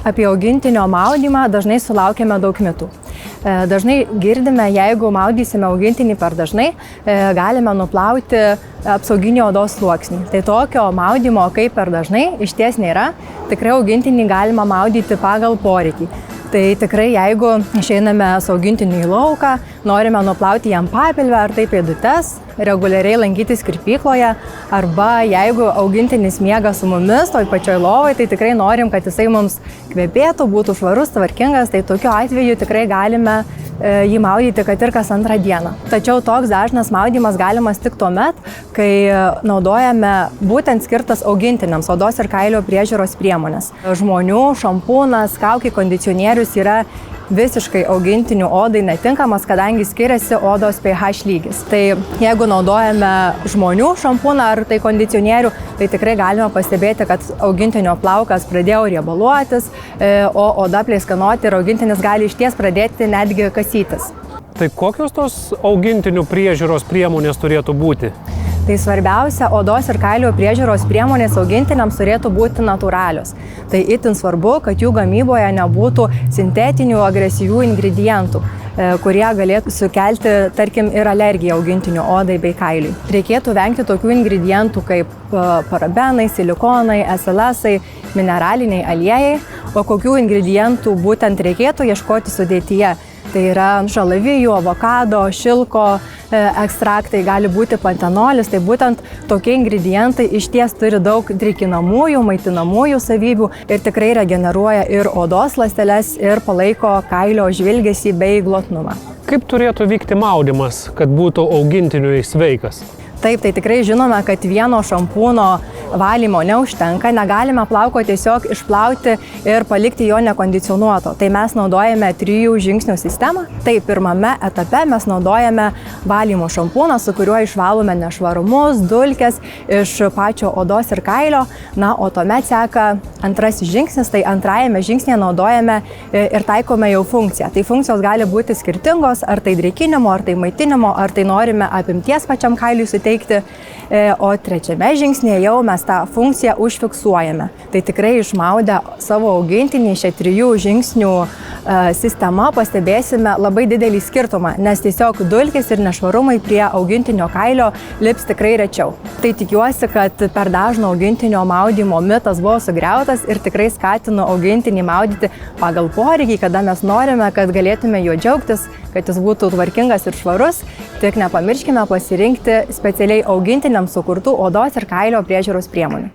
Apie augintinio maudymą dažnai sulaukiame daug mitų. Dažnai girdime, jeigu maudysime augintinį per dažnai, galime nuplauti apsauginį odos sluoksnį. Tai tokio maudymo kaip per dažnai išties nėra. Tikrai augintinį galima maudyti pagal poreikį. Tai tikrai, jeigu išeiname su augintiniu į lauką, norime nuplauti jam papilvę ar tai pėdutes, reguliariai lankytis kirpykloje, arba jeigu augintinis miega su mumis toj pačioj lovoj, tai tikrai norim, kad jisai mums kvepėtų, būtų švarus, tvarkingas, tai tokiu atveju tikrai galime jį maudyti, kad ir kas antrą dieną. Tačiau toks dažnas maudymas galimas tik tuomet, kai naudojame būtent skirtas augintiniams odos ir kailio priežiūros priemonės. Žmonių šampūnas, kaukė, kondicionierius yra visiškai augintinių odai netinkamas, kadangi skiriasi odos pH lygis. Tai jeigu naudojame žmonių šampūną ar tai kondicionierių, tai tikrai galime pastebėti, kad augintinio plaukas pradėjo riebaluotis, o oda pleiskanoti ir augintinis gali išties pradėti netgi kasytis. Tai kokios tos augintinių priežiūros priemonės turėtų būti? Tai svarbiausia, odos ir kailio priežiūros priemonės augintiniams turėtų būti natūralios. Tai itin svarbu, kad jų gamyboje nebūtų sintetinių agresyvių ingredientų, kurie galėtų sukelti, tarkim, ir alergiją augintinių odai bei kailiui. Reikėtų vengti tokių ingredientų kaip parabenai, silikonai, SLS-ai, mineraliniai aliejai, o kokių ingredientų būtent reikėtų ieškoti sudėtyje. Tai yra šalavijų, avokado, šilko ekstraktai, gali būti pantenolis, tai būtent tokie ingredientai išties turi daug drėkinamųjų, maitinamųjų savybių ir tikrai regeneruoja ir odos ląsteles ir palaiko kailio žvilgesį bei glotnumą. Kaip turėtų vykti maudymas, kad būtų augintiniui sveikas? Taip, tai tikrai žinome, kad vieno šampūno valymo neužtenka, negalime plauko tiesiog išplauti ir palikti jo nekondicionuoto. Tai mes naudojame 3 žingsnių sistemą. Tai pirmame etape mes naudojame valymo šampūną, su kuriuo išvalome nešvarumus, dulkes iš pačio odos ir kailio. Na, o tuomet seka antrasis žingsnis, tai antrajame žingsnėje naudojame ir taikome jau funkciją. Tai funkcijos gali būti skirtingos, ar tai drėkinimo, ar tai maitinimo, ar tai norime apimties pačiam kailiui suteikti. O trečiame žingsnėje jau mes tą funkciją užfiksuojame. Tai tikrai išmaudę savo augintinį šią 3 žingsnių sistemą pastebėsime labai didelį skirtumą, nes tiesiog dulkės ir nešvarumai prie augintinio kailio lips tikrai rečiau. Tai tikiuosi, kad per dažno augintinio maudymo mitas buvo sugriautas ir tikrai skatinu augintinį maudyti pagal poreikį, kada mes norime, kad galėtume juo džiaugtis, kad jis būtų tvarkingas ir švarus. Tik nepamirškime pasirinkti specialiai augintiniams sukurtų odos ir kailio priežiūros priemonių.